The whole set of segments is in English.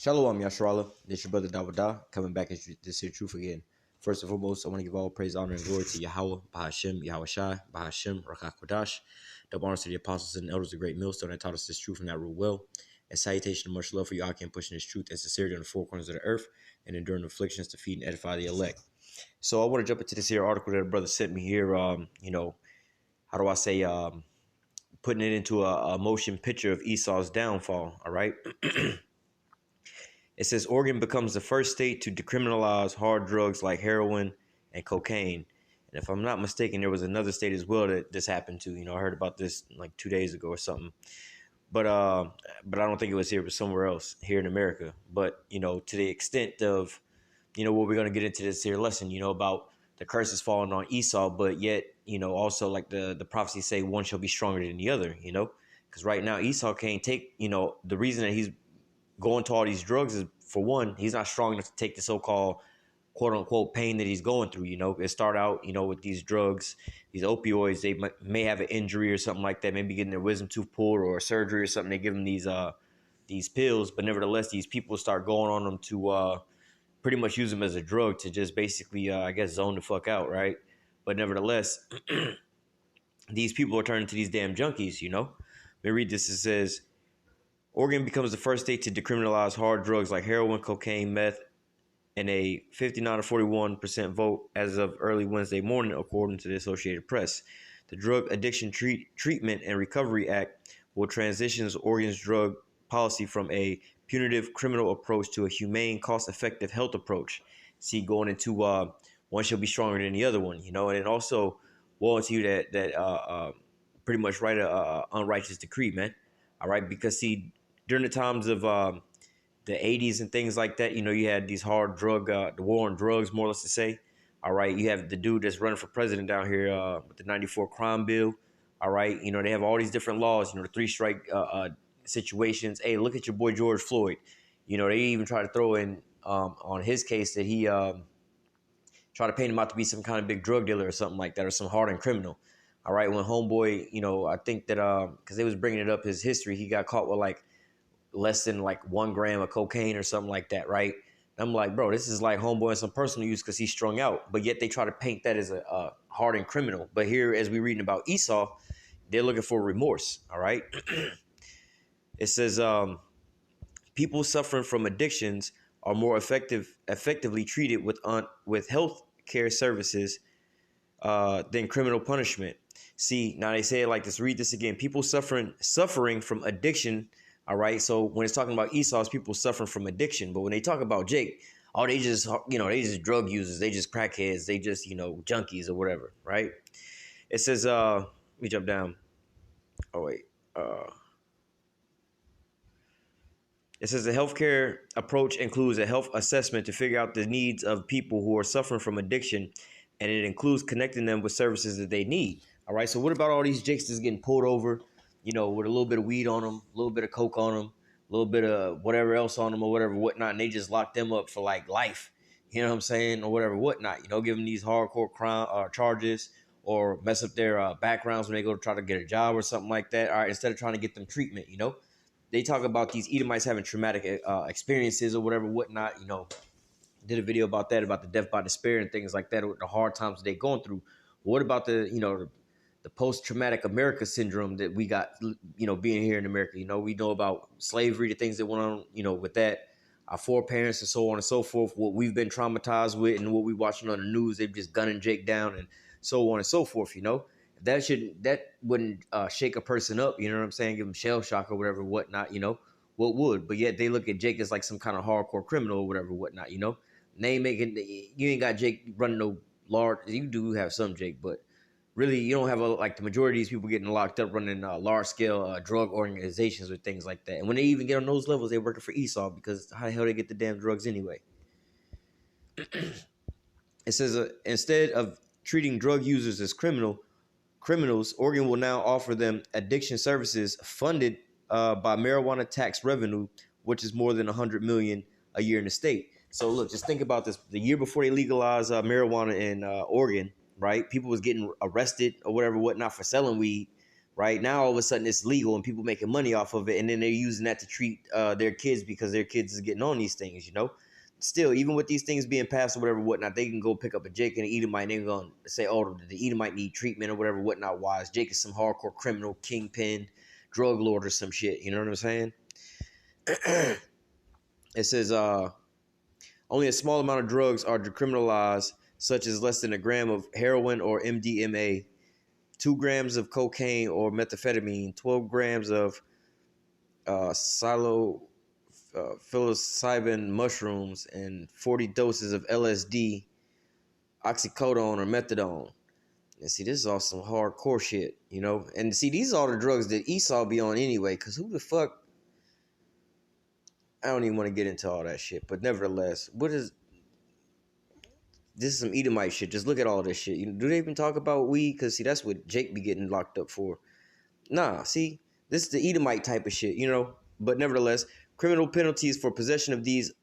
Shalom, Yasharala. This your brother Dawada, coming back as this here truth again. First and foremost, I want to give all praise, honor, and glory to Yahweh, Bahashem, Yahweh Shai, Bahashem, Rakah Kodash. Double honors to the apostles and elders of great millstone that taught us this truth and that rule well. And salutation and much love for you, Akim, pushing this truth and sincerity on the four corners of the earth and enduring afflictions to feed and edify the elect. So I want to jump into this here article that a brother sent me here. How do I say, putting it into a motion picture of Esau's downfall. All right. It says Oregon becomes the first state to decriminalize hard drugs like heroin and cocaine. And if I'm not mistaken, there was another state as well that this happened to. I heard about this like 2 days ago or something. But I don't think it was here, but somewhere else here in America. But, to the extent of, what we're going to get into this here lesson, about the curses falling on Esau, but yet, also like the prophecies say one shall be stronger than the other, because right now Esau can't take, the reason that he's going to all these drugs is, for one, he's not strong enough to take the so-called quote unquote pain that he's going through. It start out, with these drugs, these opioids, they may have an injury or something like that, maybe getting their wisdom tooth pulled or surgery or something. They give them these pills, but nevertheless, these people start going on them to pretty much use them as a drug to just basically, zone the fuck out, right? But nevertheless, these people are turning to these damn junkies, Let me read this. It says, Oregon becomes the first state to decriminalize hard drugs like heroin, cocaine, meth, and a 59 to 41% vote as of early Wednesday morning, according to the Associated Press. The Drug Addiction Treatment and Recovery Act will transition Oregon's drug policy from a punitive criminal approach to a humane, cost-effective health approach. See, going into one shall be stronger than the other one, and it also warrants you that pretty much write a unrighteous decree, man. All right, because see, during the times of the 80s and things like that, you had these hard the war on drugs, more or less to say. All right, you have the dude that's running for president down here with the 94 crime bill. All right, they have all these different laws, the three-strike situations. Hey, look at your boy George Floyd. They even try to throw in on his case that he tried to paint him out to be some kind of big drug dealer or something like that, or some hardened criminal. All right, when homeboy, I think that because they was bringing it up his history, he got caught with like less than like 1 gram of cocaine or something like that, right? And I'm like, bro, this is like homeboy and some personal use because he's strung out. But yet they try to paint that as a hardened criminal. But here, as we're reading about Esau, they're looking for remorse, all right? It says people suffering from addictions are more effectively treated with health care services than criminal punishment. See, now they say it like this. Read this again. People suffering from addiction. All right. So when it's talking about Esau, it's people suffering from addiction. But when they talk about Jake, they just drug users. They just crackheads. They just, junkies or whatever. Right. It says, let me jump down. Oh, wait. It says the healthcare approach includes a health assessment to figure out the needs of people who are suffering from addiction. And it includes connecting them with services that they need. All right. So what about all these jakes that's getting pulled over, with a little bit of weed on them, a little bit of coke on them, a little bit of whatever else on them or whatever, whatnot. And they just lock them up for like life. You know what I'm saying? Or whatever, whatnot. Give them these hardcore crime charges or mess up their backgrounds when they go to try to get a job or something like that. All right. Instead of trying to get them treatment, they talk about these Edomites having traumatic experiences or whatever, whatnot, Did a video about that, about the death by despair and things like that, the hard times they're going through. What about the post-traumatic America syndrome that we got, being here in America? We know about slavery, the things that went on, with that, our foreparents and so on and so forth, what we've been traumatized with and what we watching on the news, they've just gunning Jake down and so on and so forth, That wouldn't shake a person up, you know what I'm saying? Give them shell shock or whatever, whatnot, what would? But yet they look at Jake as like some kind of hardcore criminal or whatever, whatnot, They ain't you ain't got Jake running no large. You do have some Jake, but really you don't have the majority of these people getting locked up running large scale drug organizations or things like that. And when they even get on those levels, they're working for Esau because how the hell they get the damn drugs anyway? It says instead of treating drug users as criminals, Oregon will now offer them addiction services funded by marijuana tax revenue, which is more than $100 million a year in the state. So look, just think about this. The year before they legalized marijuana in Oregon, right? People was getting arrested or whatever, whatnot for selling weed. right? Now all of a sudden it's legal and people making money off of it, and then they're using that to treat their kids because their kids is getting on these things, you know. Still, even with these things being passed or whatever, whatnot, they can go pick up a Jake and an Edomite, and they're going to say, oh, the Edomite need treatment or whatever, whatnot. Why? Jake is some hardcore criminal, kingpin, drug lord or some shit. You know what I'm saying? It says, only a small amount of drugs are decriminalized, such as less than a gram of heroin or MDMA, 2 grams of cocaine or methamphetamine, 12 grams of psilocybin mushrooms, and 40 doses of LSD, oxycodone, or methadone. And see, this is all some hardcore shit, you know? And see, these are all the drugs that Esau be on anyway, because who the fuck... I don't even want to get into all that shit. But nevertheless, this is some Edomite shit. Just look at all this shit. Do they even talk about weed? Because, see, that's what Jake be getting locked up for. Nah, see, this is the Edomite type of shit, you know? But nevertheless, criminal penalties for possession of these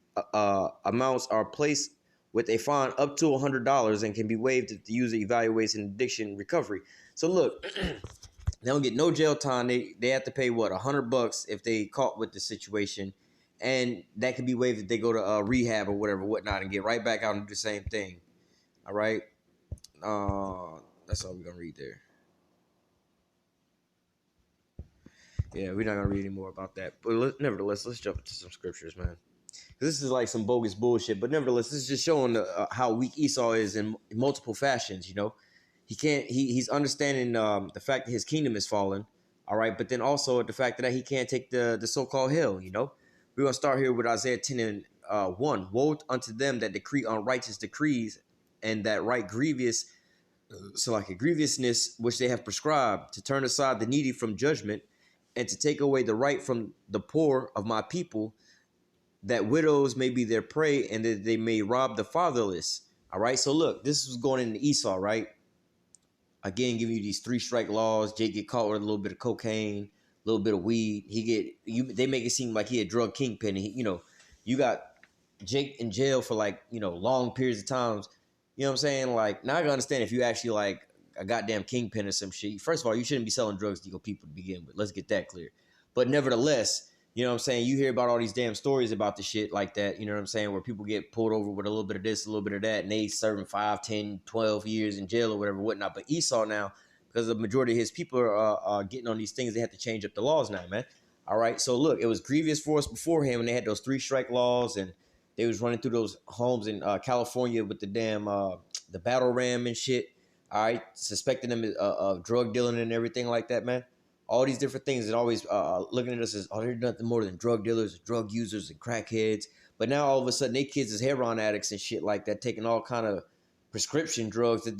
amounts are placed with a fine up to $100 and can be waived if the user evaluates an addiction recovery. So look, they don't get no jail time. They have to pay, what, $100 if they caught with the situation. And that can be waived if they go to rehab or whatever, whatnot, and get right back out and do the same thing. All right? That's all we're going to read there. Yeah, we're not going to read any more about that. But nevertheless, let's jump into some scriptures, man. This is like some bogus bullshit. But nevertheless, this is just showing how weak Esau is in multiple fashions, you know? He's understanding the fact that his kingdom is fallen, all right? But then also the fact that he can't take the so-called hill, you know? We're going to start here with Isaiah 10 and 1. Woe unto them that decree unrighteous decrees and that write grievous, so like a grievousness which they have prescribed, to turn aside the needy from judgment and to take away the right from the poor of my people, that widows may be their prey and that they may rob the fatherless. All right, so look, this was going into Esau, right? Again, giving you these 3-strike laws. Jake get caught with a little bit of cocaine, a little bit of weed. They make it seem like he a drug kingpin. And you got Jake in jail for long periods of times. You know what I'm saying? Like, now I can understand if you actually like a goddamn kingpin or some shit. First of all, you shouldn't be selling drugs to your people to begin with. Let's get that clear. But nevertheless, you know what I'm saying? You hear about all these damn stories about the shit like that, you know what I'm saying, where people get pulled over with a little bit of this, a little bit of that, and they serving 5, 10, 12 years in jail or whatever, whatnot. But Esau now, because the majority of his people are getting on these things, they have to change up the laws now, man. All right, so look, it was grievous for us before him, and they had those 3-strike laws, and they was running through those homes in California with the damn, the battle ram and shit, all right, suspecting them of drug dealing and everything like that, man. All these different things and always looking at us as, they're nothing more than drug dealers, drug users, and crackheads. But now all of a sudden, they kids is heroin addicts and shit like that, taking all kind of prescription drugs that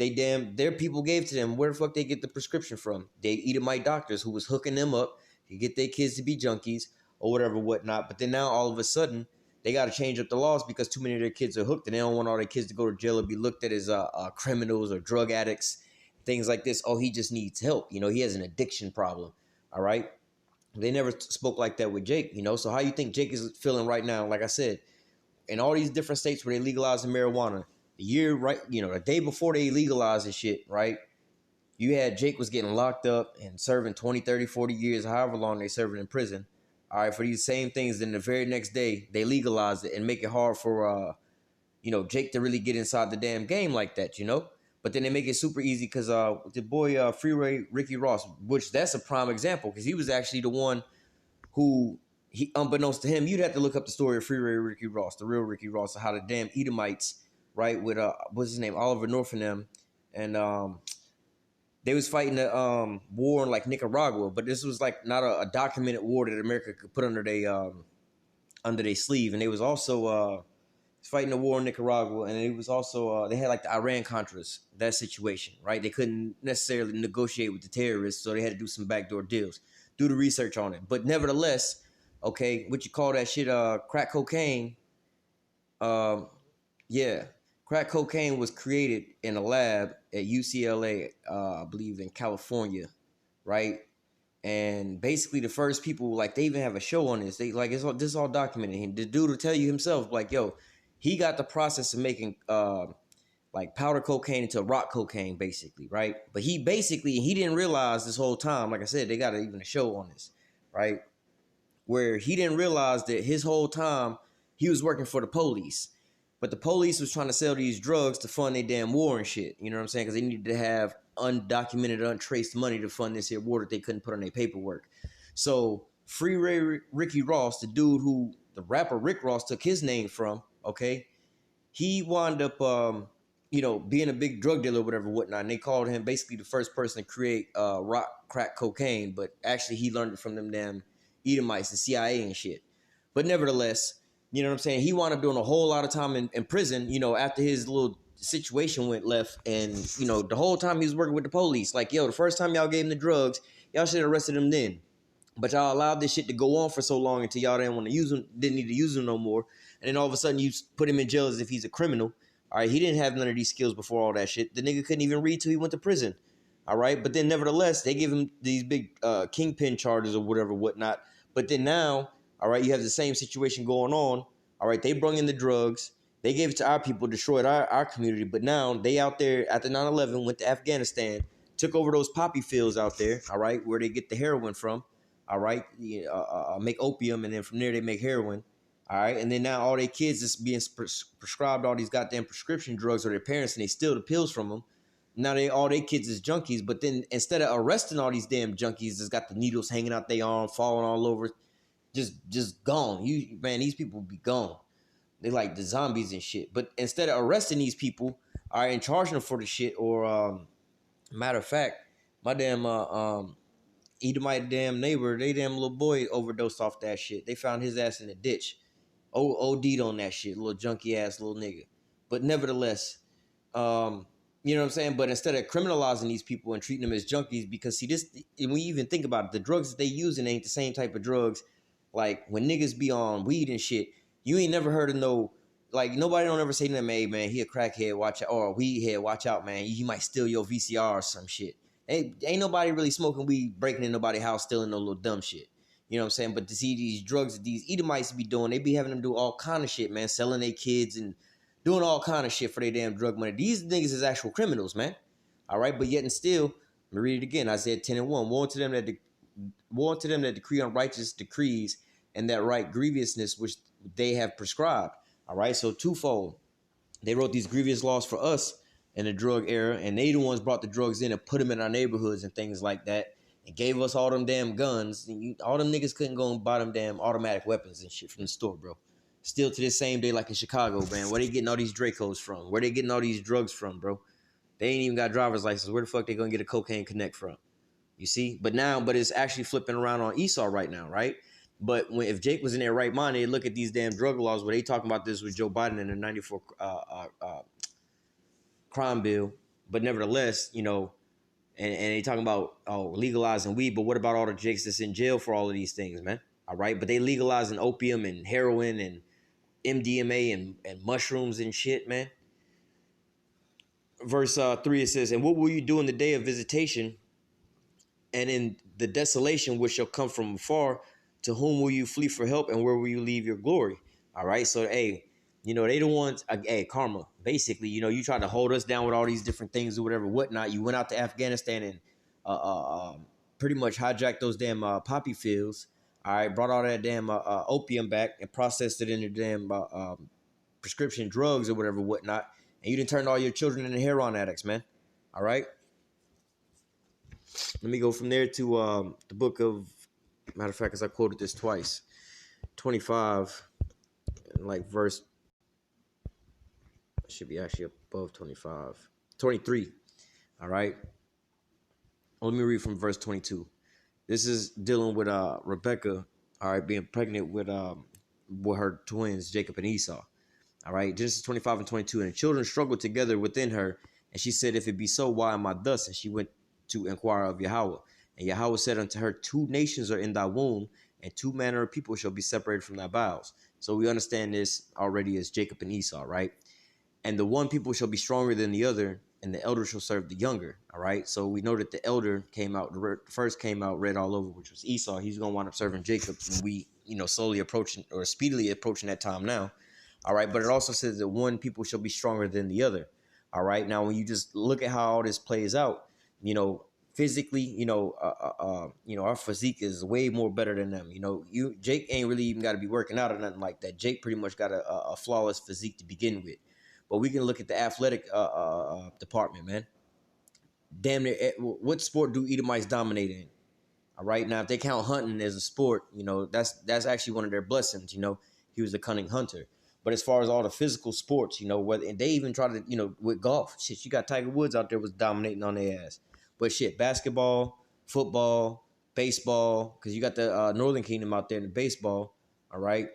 their people gave to them. Where the fuck they get the prescription from? They Edomite doctors who was hooking them up to get their kids to be junkies or whatever, whatnot. But then now all of a sudden, they got to change up the laws because too many of their kids are hooked, and they don't want all their kids to go to jail or be looked at as criminals or drug addicts. Things like this. Oh, he just needs help. He has an addiction problem. All right. They never spoke like that with Jake, So how you think Jake is feeling right now? Like I said, in all these different states where they legalized marijuana, the day before they legalized this shit, right? You had Jake was getting locked up and serving 20, 30, 40 years, however long they serving in prison. All right, for these same things. Then the very next day, they legalized it and make it hard for, Jake to really get inside the damn game like that, But then they make it super easy because the boy Freeway Ricky Ross, which that's a prime example because he was actually the one who, unbeknownst to him, you'd have to look up the story of Freeway Ricky Ross, the real Ricky Ross, of how the damn Edomites, right, with what's his name, Oliver North and them, and they was fighting the war in like Nicaragua, but this was like not a documented war that America could put under their sleeve, and they was also fighting the war in Nicaragua, and it was also they had like the Iran-Contras, that situation, right? They couldn't necessarily negotiate with the terrorists, so they had to do some backdoor deals. Do the research on it. But nevertheless, okay, what you call that shit, crack cocaine, crack cocaine was created in a lab at UCLA, I believe in California, right? And basically the first people, like they even have a show on this. They like this is all documented. The dude will tell you himself, like, yo, he got the process of making like powder cocaine into rock cocaine, basically, right? But he didn't realize this whole time, like I said, they got even a show on this, right? Where he didn't realize that his whole time he was working for the police. But the police was trying to sell these drugs to fund their damn war and shit. You know what I'm saying? Because they needed to have undocumented, untraced money to fund this here war that they couldn't put on their paperwork. So Free Ricky Ross, the dude who the rapper Rick Ross took his name from, okay, he wound up, being a big drug dealer or whatever, whatnot. And they called him basically the first person to create rock crack cocaine. But actually, he learned it from them damn Edomites, the CIA and shit. But nevertheless, you know what I'm saying? He wound up doing a whole lot of time in prison, after his little situation went left. And, the whole time he was working with the police. Like, yo, the first time y'all gave him the drugs, y'all should have arrested him then. But y'all allowed this shit to go on for so long until y'all didn't want to use him, didn't need to use him no more. And then all of a sudden you put him in jail as if he's a criminal. All right, he didn't have none of these skills before all that shit. The nigga couldn't even read till he went to prison. All right, but then nevertheless, they give him these big kingpin charges or whatever, whatnot. But then now, all right, you have the same situation going on. All right, they brought in the drugs. They gave it to our people, destroyed our community. But now they out there after 9/11, went to Afghanistan, took over those poppy fields out there, all right, where they get the heroin from. All right, make opium, and then from there they make heroin. All right, and then now all their kids is being prescribed all these goddamn prescription drugs, or their parents, and they steal the pills from them. Now all their kids is junkies, but then instead of arresting all these damn junkies that's got the needles hanging out their arm, falling all over, just gone. These people be gone. They like the zombies and shit. But instead of arresting these people, all right, and charging them for the shit, or matter of fact, my damn Edomite damn neighbor, they damn little boy overdosed off that shit. They found his ass in the ditch. OD'd on that shit, little junky ass little nigga. But nevertheless, you know what I'm saying? But instead of criminalizing these people and treating them as junkies, because see this, and we even think about it, the drugs that they using ain't the same type of drugs. Like when niggas be on weed and shit, you ain't never heard of nobody don't ever say to them, hey man, he a crackhead, watch out, or a weed head, watch out, man. He might steal your VCR or some shit. Ain't nobody really smoking weed, breaking in nobody's house, stealing no little dumb shit. You know what I'm saying? But to see these drugs that these Edomites be doing, they be having them do all kind of shit, man. Selling their kids and doing all kind of shit for their damn drug money. These niggas is actual criminals, man. All right, but yet and still, let me read it again. Isaiah 10:1. Woe unto them that decree unrighteous decrees and that write grievousness which they have prescribed. All right, so twofold. They wrote these grievous laws for us in the drug era, and they the ones brought the drugs in and put them in our neighborhoods and things like that, and gave us all them damn guns. And all them niggas couldn't go and buy them damn automatic weapons and shit from the store, bro. Still to this same day, like in Chicago, man, where they getting all these Dracos from? Where they getting all these drugs from, bro? They ain't even got driver's license. Where the fuck they gonna get a cocaine connect from? You see? But it's actually flipping around on Esau right now, right? But if Jake was in their right mind, they'd look at these damn drug laws where they talking about this with Joe Biden in the 94 crime bill. But nevertheless, and they talking about legalizing weed, but what about all the Jakes that's in jail for all of these things, man? All right, but they legalizing opium and heroin and MDMA and mushrooms and shit, man. Verse 3, it says, and what will you do in the day of visitation and in the desolation which shall come from afar? To whom will you flee for help, and where will you leave your glory? All right, so hey, they the ones, hey, karma. Basically, you tried to hold us down with all these different things or whatever, whatnot. You went out to Afghanistan and pretty much hijacked those damn poppy fields. All right, brought all that damn opium back and processed it into damn prescription drugs or whatever, whatnot. And you didn't turn all your children into heroin addicts, man. All right. Let me go from there to the book of, matter of fact, because I quoted this twice, 25, like verse, should be actually above 25, 23. All right. Let me read from verse 22. This is dealing with Rebecca, all right, being pregnant with her twins, Jacob and Esau. All right, Genesis 25 and 22. And the children struggled together within her. And she said, if it be so, why am I thus? And she went to inquire of Yahweh. And Yahweh said unto her, 2 nations are in thy womb, and 2 manner of people shall be separated from thy bowels. So we understand this already as Jacob and Esau, right? And the one people shall be stronger than the other, and the elder shall serve the younger. All right. So we know that the elder came out, first came out red all over, which was Esau. He's going to wind up serving Jacob. And we, slowly approaching or speedily approaching that time now. All right. But it also says that one people shall be stronger than the other. All right. Now, when you just look at how all this plays out, physically, our physique is way more better than them. Jake ain't really even got to be working out or nothing like that. Jake pretty much got a flawless physique to begin with. But we can look at the athletic department, man. Damn near, what sport do Edomites dominate in? All right. Now, if they count hunting as a sport, that's actually one of their blessings. He was a cunning hunter. But as far as all the physical sports, whether and they even try to, with golf, shit, you got Tiger Woods out there was dominating on their ass. But shit, basketball, football, baseball, because you got the Northern Kingdom out there in the baseball. All right,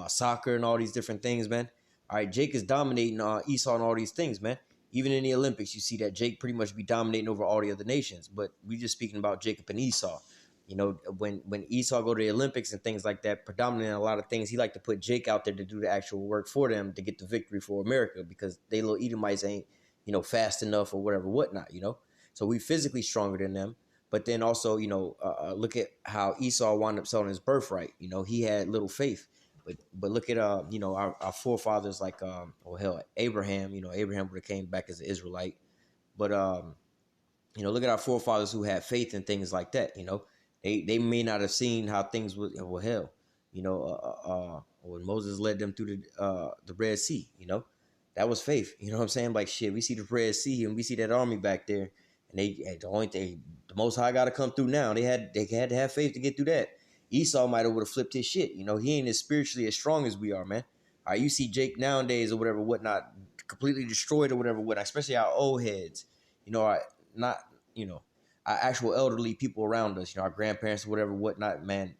soccer and all these different things, man. All right, Jake is dominating Esau and all these things, man. Even in the Olympics, you see that Jake pretty much be dominating over all the other nations. But we just speaking about Jacob and Esau. When Esau go to the Olympics and things like that, predominantly a lot of things, he like to put Jake out there to do the actual work for them to get the victory for America because they little Edomites ain't, fast enough or whatever, whatnot, So we physically stronger than them. But then also, look at how Esau wound up selling his birthright. He had little faith. But look at, our forefathers like, Abraham. Abraham would have came back as an Israelite. But, look at our forefathers who had faith in things like that, They may not have seen how things was, when Moses led them through the Red Sea, that was faith. You know what I'm saying? Like shit, we see the Red Sea and we see that army back there, and the Most High got to come through now. They had to have faith to get through that. Esau might have would have flipped his shit. He ain't as spiritually as strong as we are, man. All right, you see Jake nowadays or whatever, whatnot, completely destroyed or whatever, whatnot, especially our old heads. Not our actual elderly people around us, our grandparents or whatever, whatnot, man,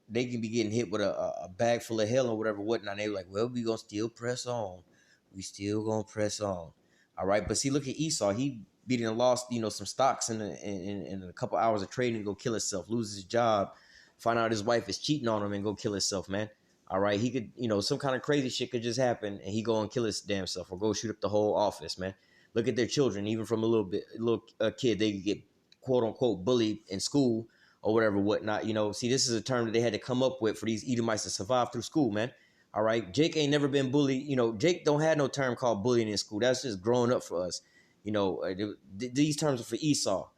they can be getting hit with a bag full of hell or whatever, whatnot. And they're like, well, we gonna still press on. We still gonna press on. All right. But see, look at Esau. He beat and lost, some stocks in a couple hours of trading, go kill himself, lose his job, find out his wife is cheating on him and go kill himself, man. All right. He could, some kind of crazy shit could just happen and he go and kill his damn self or go shoot up the whole office, man. Look at their children, even from a little kid, they could get quote unquote bullied in school or whatever, whatnot. See, this is a term that they had to come up with for these Edomites to survive through school, man. All right. Jake ain't never been bullied. Jake don't have no term called bullying in school. That's just growing up for us. These terms are for Esau.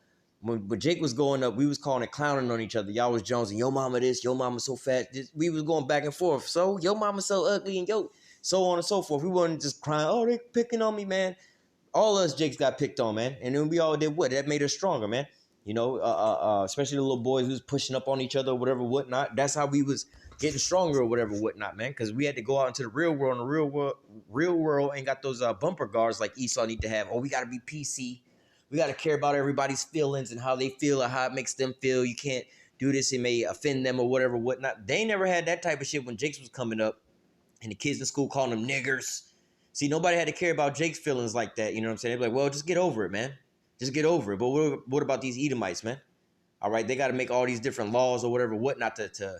When Jake was going up, we was calling it clowning on each other. Y'all was Jones and yo mama this, yo mama so fat. We was going back and forth. So yo mama so ugly and yo so on and so forth. We wasn't just crying, oh, they picking on me, man. All us Jakes got picked on, man. And then we all did what? That made us stronger, man. Especially the little boys who was pushing up on each other or whatever, whatnot. That's how we was getting stronger or whatever, whatnot, man. Because we had to go out into the real world, and the real world ain't got those bumper guards like Esau need to have. Oh, we got to be PC. We got to care about everybody's feelings and how they feel or how it makes them feel. You can't do this. It may offend them or whatever, whatnot. They never had that type of shit when Jakes was coming up and the kids in school calling them niggers. See, nobody had to care about Jake's feelings like that. You know what I'm saying? They'd be like, well, just get over it, man. Just get over it. But what about these Edomites, man? All right, they got to make all these different laws or whatever, whatnot to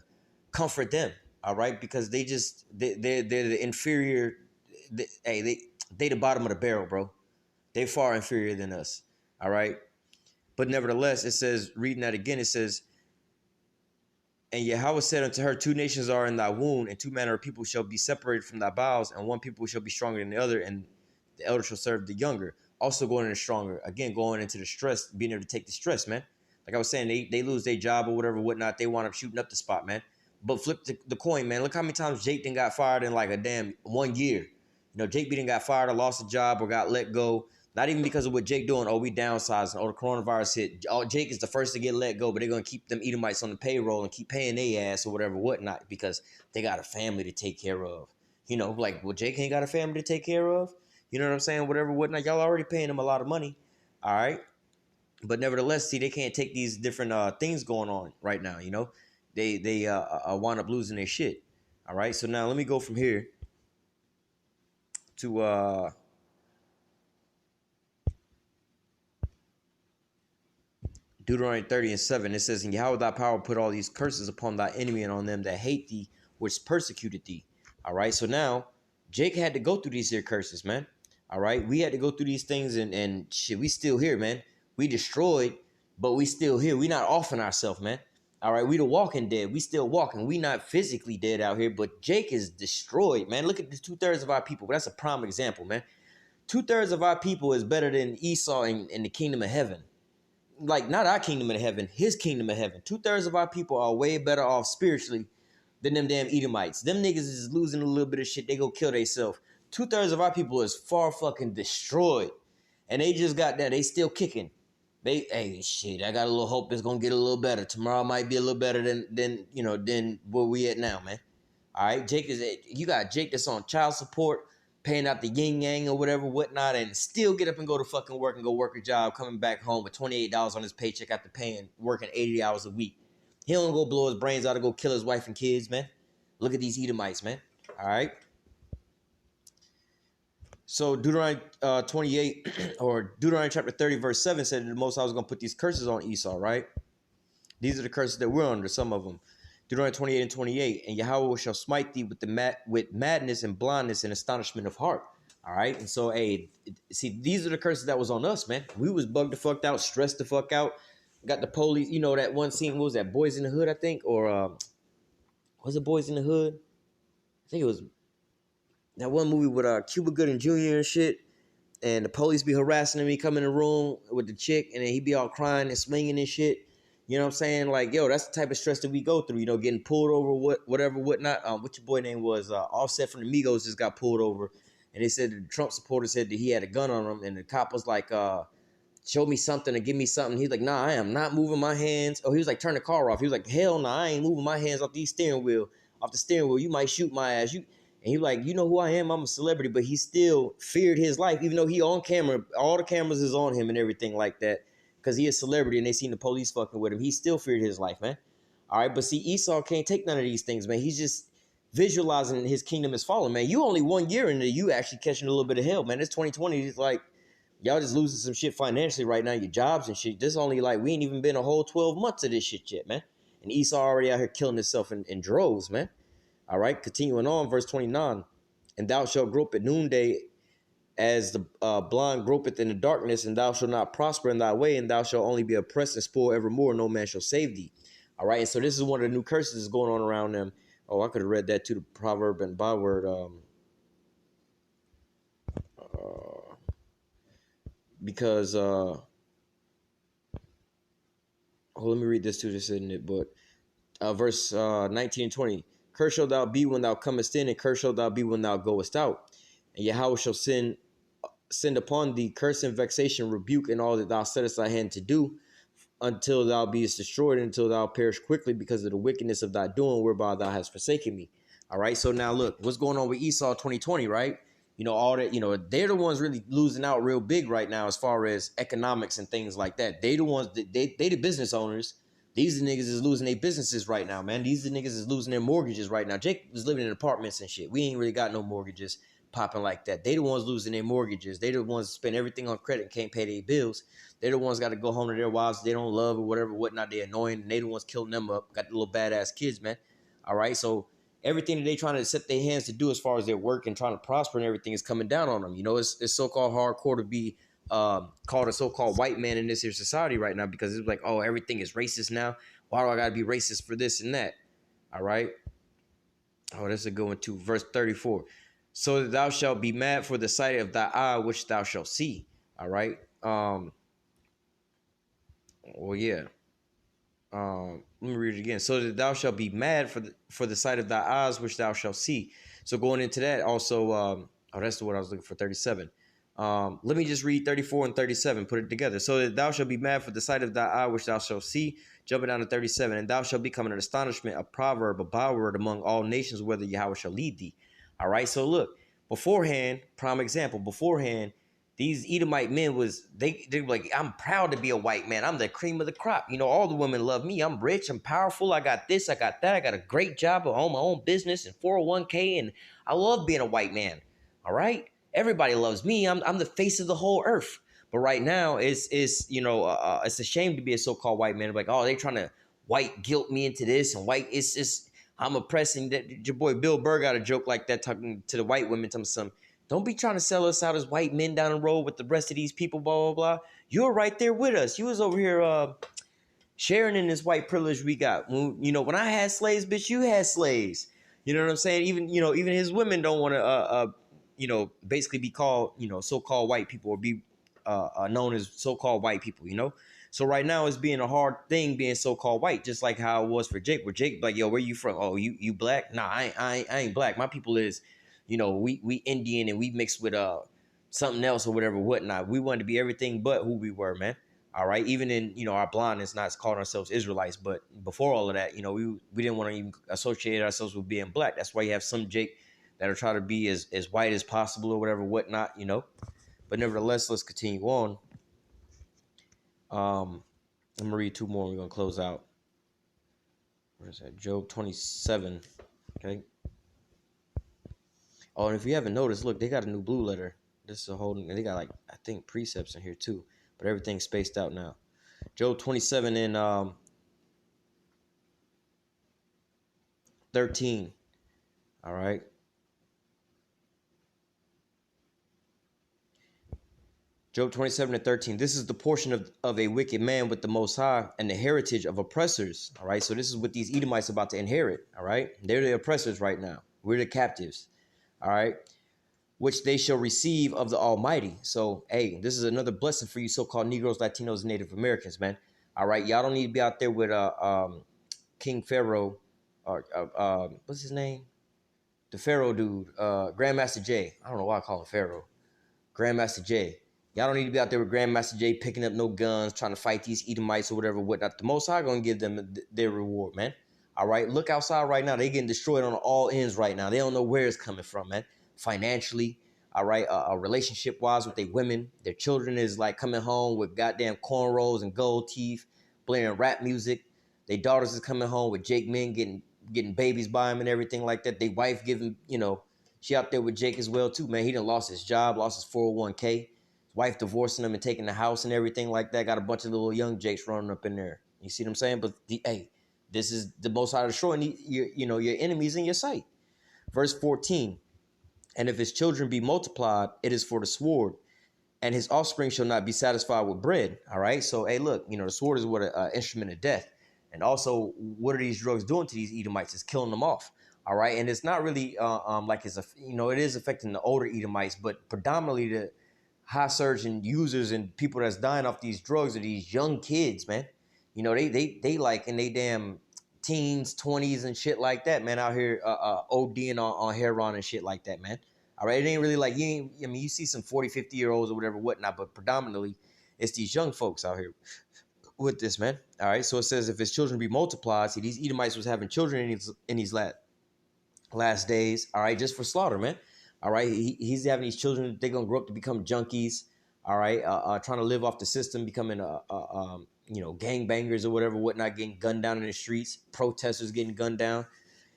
comfort them. All right, because they're the inferior. They the bottom of the barrel, bro. They far inferior than us. All right, but nevertheless, it says, reading that again, it says, and Yahweh said unto her, 2 nations are in thy womb, and 2 manner of people shall be separated from thy bowels, and one people shall be stronger than the other, and the elder shall serve the younger. Also going into stronger, again, going into the stress, being able to take the stress, man. Like I was saying, they lose their job or whatever, whatnot. They wind up shooting up the spot, man. But flip the coin, man. Look how many times Jake done got fired in like a damn 1 year. Jake done got fired or lost a job or got let go. Not even because of what Jake doing. Oh, we downsizing. Oh, the coronavirus hit. Oh, Jake is the first to get let go, but they're going to keep them Edomites on the payroll and keep paying their ass or whatever, whatnot, because they got a family to take care of. Well, Jake ain't got a family to take care of. You know what I'm saying? Whatever, whatnot. Y'all already paying them a lot of money. All right. But nevertheless, see, they can't take these different things going on right now. They wind up losing their shit. All right. So now let me go from here to Deuteronomy 30:7. It says, and Yahweh thy power put all these curses upon thy enemy and on them that hate thee, which persecuted thee. All right. So now Jake had to go through these here curses, man. All right. We had to go through these things and shit. We still here, man. We destroyed, but we still here. We not offing ourselves, man. All right. We the walking dead. We still walking. We not physically dead out here, but Jake is destroyed, man. Look at the 2/3 of our people. That's a prime example, man. 2/3 of our people is better than Esau in the kingdom of heaven. Like, not our kingdom of heaven, his kingdom of heaven. 2/3 of our people are way better off spiritually than them damn Edomites. Them niggas is losing a little bit of shit. They go kill themselves. 2/3 of our people is far fucking destroyed. And they just got that. They still kicking. Hey, shit, I got a little hope it's gonna get a little better. Tomorrow might be a little better than where we at now, man. All right, you got Jake that's on child support, paying out the yin yang or whatever, whatnot, and still get up and go to fucking work and go work a job, coming back home with $28 on his paycheck after working 80 hours a week. He don't go blow his brains out to go kill his wife and kids, man. Look at these Edomites, man. All right. So Deuteronomy 28 or Deuteronomy chapter 30 verse 7 said that the Most High was going to put these curses on Esau, right? These are the curses that we're under, some of them. Deuteronomy 28 and 28, and Yahweh shall smite thee with madness and blindness and astonishment of heart. All right. And so, hey, see, these are the curses that was on us, man. We was bugged the fuck out, stressed the fuck out. Got the police, you know, that one scene, what was that, Boys in the Hood, I think? Or was it Boys in the Hood? I think it was that one movie with Cuba Gooding Jr. and shit. And the police be harassing him. He come in the room with the chick, and then he be all crying and swinging and shit. You know what I'm saying? Like, yo, that's the type of stress that we go through, you know, getting pulled over, whatever, whatnot. What your boy name was, Offset from the Migos just got pulled over. And they said the Trump supporter said that he had a gun on him. And the cop was like, show me something or give me something. He's like, nah, I am not moving my hands. Oh, he was like, turn the car off. He was like, hell no, I ain't moving my hands off the steering wheel. You might shoot my ass. And he like, you know who I am? I'm a celebrity. But he still feared his life, even though he on camera. All the cameras is on him and everything like that. Because he is a celebrity and they seen the police fucking with him. He still feared his life, man. All right, but see, Esau can't take none of these things, man. He's just visualizing his kingdom is falling, man. You only 1 year into you actually catching a little bit of hell, man. It's 2020. It's like, y'all just losing some shit financially right now, your jobs and shit. This only like, we ain't even been a whole 12 months of this shit yet, man. And Esau already out here killing himself in droves, man. All right, continuing on, verse 29. And thou shalt grope at noonday as the blind gropeth in the darkness, and thou shalt not prosper in thy way, and thou shalt only be oppressed and spoiled evermore, no man shall save thee. All right, and so this is one of the new curses that's going on around them. Oh, I could have read that too, the proverb and byword. Because let me read this too, just in it, but verse 19 and 20. Cursed shalt thou be when thou comest in, and cursed shalt thou be when thou goest out. And Yahweh shall send upon thee curse and vexation, rebuke, and all that thou settest thy hand to do, until thou beest destroyed, until thou perish quickly, because of the wickedness of thy doing, whereby thou hast forsaken me. All right, so now look, what's going on with Esau 2020, right? You know, all that, you know, they're the ones really losing out real big right now as far as economics and things like that. They the ones that they the business owners. These niggas is losing their businesses right now, man. These niggas is losing their mortgages right now. Jake was living in apartments and shit. We ain't really got no mortgages popping like that. They the ones losing their mortgages. They the ones spend everything on credit and can't pay their bills. They the ones got to go home to their wives they don't love or whatever, whatnot. They annoying, and they the ones killing them up. Got the little badass kids, man. All right, so everything that they trying to set their hands to do as far as their work and trying to prosper and everything is coming down on them. You know, it's so-called hardcore to be called a so-called white man in this here society right now, because it's like, oh, everything is racist now. Why do I got to be racist for this and that? All right. Oh, that's a good one too. Verse 34. So that thou shalt be mad for the sight of thy eye, which thou shalt see. All right. Well, yeah. Let me read it again. So that thou shalt be mad for the sight of thy eyes, which thou shalt see. So going into that also, oh, that's the word I was looking for, 37. Let me just read 34 and 37, put it together. So that thou shalt be mad for the sight of thy eye, which thou shalt see. Jumping down to 37. And thou shalt become an astonishment, a proverb, a byword among all nations, whether Yahweh shall lead thee. All right. So look, beforehand, prime example, beforehand, these Edomite men they were like, I'm proud to be a white man. I'm the cream of the crop. You know, all the women love me. I'm rich. I'm powerful. I got this. I got that. I got a great job. I own my own business and 401k. And I love being a white man. All right. Everybody loves me. I'm the face of the whole earth. But right now, it's a shame to be a so-called white man. Like, oh, they trying to white guilt me into this and white. I'm oppressing. That your boy Bill Burr got a joke like that talking to the white women. Telling some, don't be trying to sell us out as white men down the road with the rest of these people. Blah blah blah. You're right there with us. You was over here sharing in this white privilege we got. When I had slaves, bitch, you had slaves. You know what I'm saying? Even his women don't want to basically be called, so-called white people, or be known as so-called white people. So right now it's being a hard thing being so-called white, just like how it was for Jake. Where Jake like, yo, where you from? Oh, you black? Nah, I ain't black. My people is, we Indian, and we mixed with something else or whatever, whatnot. We wanted to be everything but who we were, man. All right. Even in, our blindness, not calling ourselves Israelites, but before all of that, we didn't want to even associate ourselves with being black. That's why you have some Jake that are trying to be as white as possible or whatever, whatnot. But nevertheless, let's continue on. I'm gonna read two more. We're gonna close out. Where's that? Job 27. Okay. Oh, and if you haven't noticed, look, they got a new blue letter. This is a whole. They got like, I think, precepts in here too, but everything's spaced out now. Job 27 and 13. All right. Job 27 and 13. This is the portion of a wicked man with the Most High, and the heritage of oppressors. All right. So this is what these Edomites about to inherit. All right. They're the oppressors right now. We're the captives. All right. Which they shall receive of the Almighty. So, hey, this is another blessing for you so-called Negroes, Latinos, and Native Americans, man. All right. Y'all don't need to be out there with King Pharaoh, or what's his name? The Pharaoh dude, Grandmaster Jay. I don't know why I call him Pharaoh. Grandmaster Jay. Y'all don't need to be out there with Grandmaster Jay picking up no guns, trying to fight these Edomites or whatever, whatnot. The Most High gonna give them their reward, man. All right, look outside right now. They getting destroyed on all ends right now. They don't know where it's coming from, man. Financially, all right, relationship-wise with their women. Their children is like coming home with goddamn cornrows and gold teeth, blaring rap music. Their daughters is coming home with Jake men getting babies by him and everything like that. They wife giving, she out there with Jake as well too, man. He done lost his job, lost his 401k. His wife divorcing him and taking the house and everything like that. Got a bunch of little young Jakes running up in there. You see what I'm saying? But hey, this is the Most High destroying your enemies in your sight. Verse 14. And if his children be multiplied, it is for the sword, and his offspring shall not be satisfied with bread. All right. So, hey, look, the sword is what an instrument of death. And also, what are these drugs doing to these Edomites? It's killing them off. All right. And it's not really like it is affecting the older Edomites, but predominantly the high surging users and people that's dying off these drugs are these young kids, man. They like in they damn teens, 20s and shit like that, man, out here ODing on heroin and shit like that, man. All right. It ain't really like you see some 40, 50-year-olds or whatever, whatnot, but predominantly it's these young folks out here with this, man. All right. So it says, if his children be multiplied, see, these Edomites was having children in these last days. All right. Just for slaughter, man. All right. He's having these children. They're going to grow up to become junkies. All right. Trying to live off the system, becoming, gangbangers or whatever, whatnot, getting gunned down in the streets, protesters getting gunned down.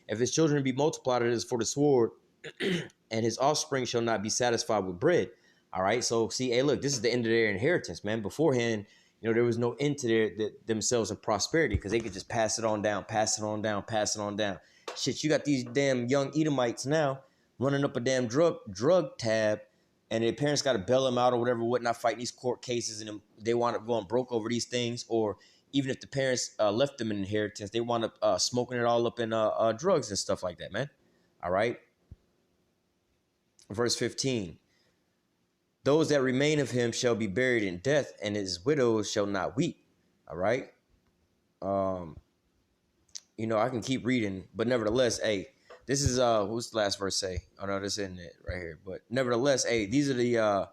If his children be multiplied, it is for the sword, and his offspring shall not be satisfied with bread. All right. So see, hey, look, this is the end of their inheritance, man. Beforehand, there was no end to themselves in prosperity, because they could just pass it on down, pass it on down, pass it on down. Shit, you got these damn young Edomites now running up a damn drug tab, and their parents got to bail them out or whatever, whatnot, fighting these court cases, and they wind up going broke over these things. Or even if the parents left them an inheritance, they wind up smoking it all up in drugs and stuff like that, man. All right. Verse 15. Those that remain of him shall be buried in death, and his widows shall not weep. All right. I can keep reading, but nevertheless, hey, this is what's the last verse say? Oh no, this isn't it right here. But nevertheless, hey, these are the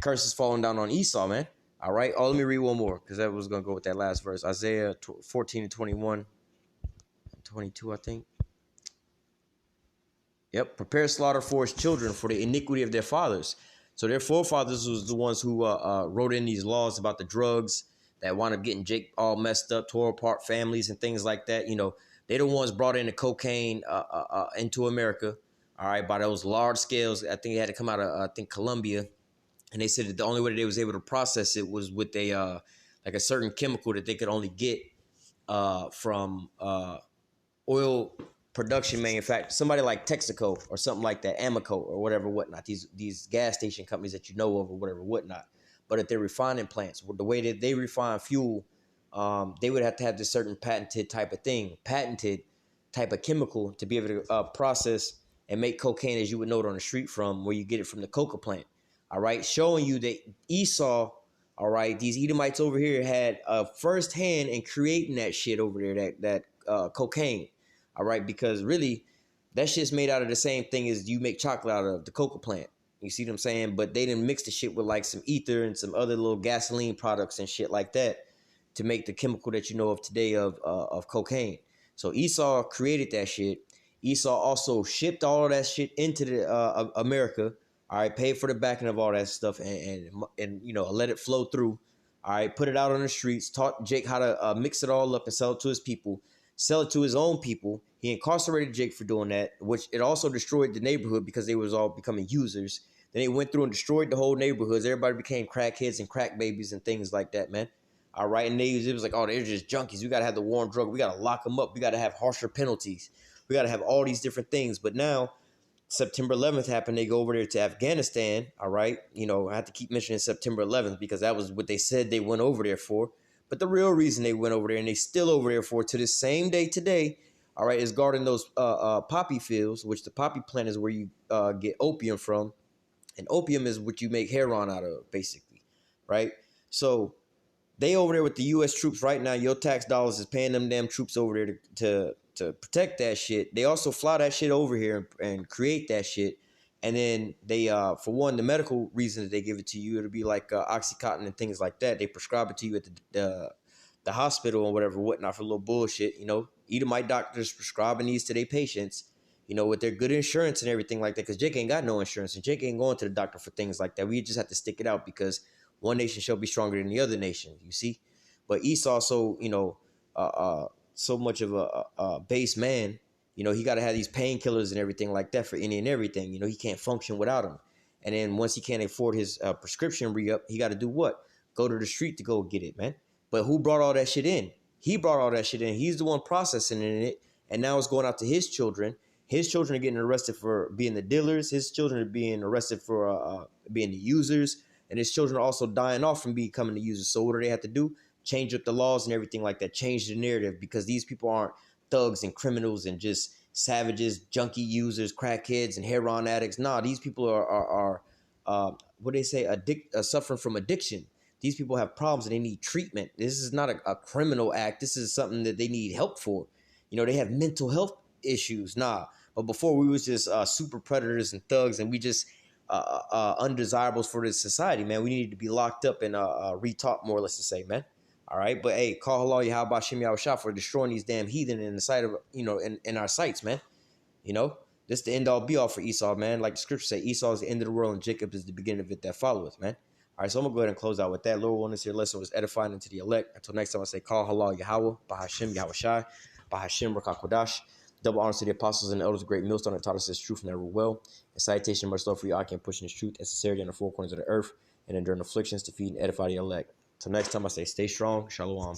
curses falling down on Esau, man. All right. Oh, let me read one more, because that was gonna go with that last verse. Isaiah 14 and 21, 22, I think. Yep. Prepare slaughter for his children for the iniquity of their fathers. So their forefathers was the ones who wrote in these laws about the drugs that wound up getting Jake all messed up, tore apart families and things like that. They the ones brought in the cocaine into America, all right, by those large scales. I think it had to come out of, Colombia. And they said that the only way that they was able to process it was with a certain chemical that they could only get from oil production manufacturer, somebody like Texaco or something like that, Amoco or whatever, whatnot. These gas station companies that you know of or whatever, whatnot. But at their refining plants, the way that they refine fuel, they would have to have this certain patented type of chemical to be able to process and make cocaine as you would know it on the street from where you get it from the coca plant. All right, showing you that Esau, all right, these Edomites over here had a first hand in creating that shit over there, that cocaine. All right, because really, that shit's made out of the same thing as you make chocolate out of, the coca plant. You see what I'm saying? But they didn't mix the shit with like some ether and some other little gasoline products and shit like that to make the chemical that you know of today of cocaine. So Esau created that shit. Esau also shipped all of that shit into the America. All right, paid for the backing of all that stuff and you know, let it flow through. All right, put it out on the streets. Taught Jake how to mix it all up and sell it to his people. Sell it to his own people. He incarcerated Jake for doing that, which it also destroyed the neighborhood because they was all becoming users. Then they went through and destroyed the whole neighborhoods. Everybody became crackheads and crack babies and things like that, man. All right, and it was like, oh, they're just junkies. We got to have the war on drug. We got to lock them up. We got to have harsher penalties. We got to have all these different things. But now September 11th happened. They go over there to Afghanistan. All right, you know, I have to keep mentioning September 11th because that was what they said they went over there for. But the real reason they went over there and they still over there for to this same day today, all right, is guarding those poppy fields, which the poppy plant is where you get opium from. And opium is what you make heroin out of, basically, right? So they over there with the U.S. troops right now. Your tax dollars is paying them damn troops over there to protect that shit. They also fly that shit over here and create that shit. And then they, for one, the medical reason that they give it to you, it'll be like Oxycontin and things like that. They prescribe it to you at the hospital or whatever, whatnot, for a little bullshit. You know, Edomite doctors prescribing these to their patients, you know, with their good insurance and everything like that. Because Jake ain't got no insurance and Jake ain't going to the doctor for things like that. We just have to stick it out because one nation shall be stronger than the other nation, you see. But Esau, so, you know, so much of a base man, you know, he got to have these painkillers and everything like that for any and everything. You know, he can't function without them. And then once he can't afford his prescription re-up, he got to do what? Go to the street to go get it, man. But who brought all that shit in? He brought all that shit in. He's the one processing it. And now it's going out to his children. His children are getting arrested for being the dealers. His children are being arrested for being the users. And his children are also dying off from becoming the users. So what do they have to do? Change up the laws and everything like that. Change the narrative because these people aren't thugs and criminals and just savages, junkie users, crackheads, and heroin addicts. Nah, these people are what do they say? Suffering from addiction. These people have problems and they need treatment. This is not a criminal act. This is something that they need help for. You know, they have mental health issues. Nah, but before we was just super predators and thugs, and we just undesirables for this society, man. We need to be locked up and retaught, more or less to say, man. All right, but hey, call halal Yahweh Shem Yahweh for destroying these damn heathen in the sight of, you know, in our sights, man. You know, this the end all be all for Esau, man. Like the scripture say, Esau is the end of the world and Jacob is the beginning of it that followeth, man. All right, so I'm gonna go ahead and close out with that. Lord willing, this here lesson was edifying unto the elect. Until next time, I say, call halal Yahweh, Bahashem Yahweh Shai, Bahashem Rakakodash. Double honors to the apostles and the elders of great millstone that taught us this truth never will. And citation, much love for you. I can push in this truth and sincerity on the four corners of the earth and enduring afflictions to feed and edify the elect. Till next time, I say, stay strong. Shalom.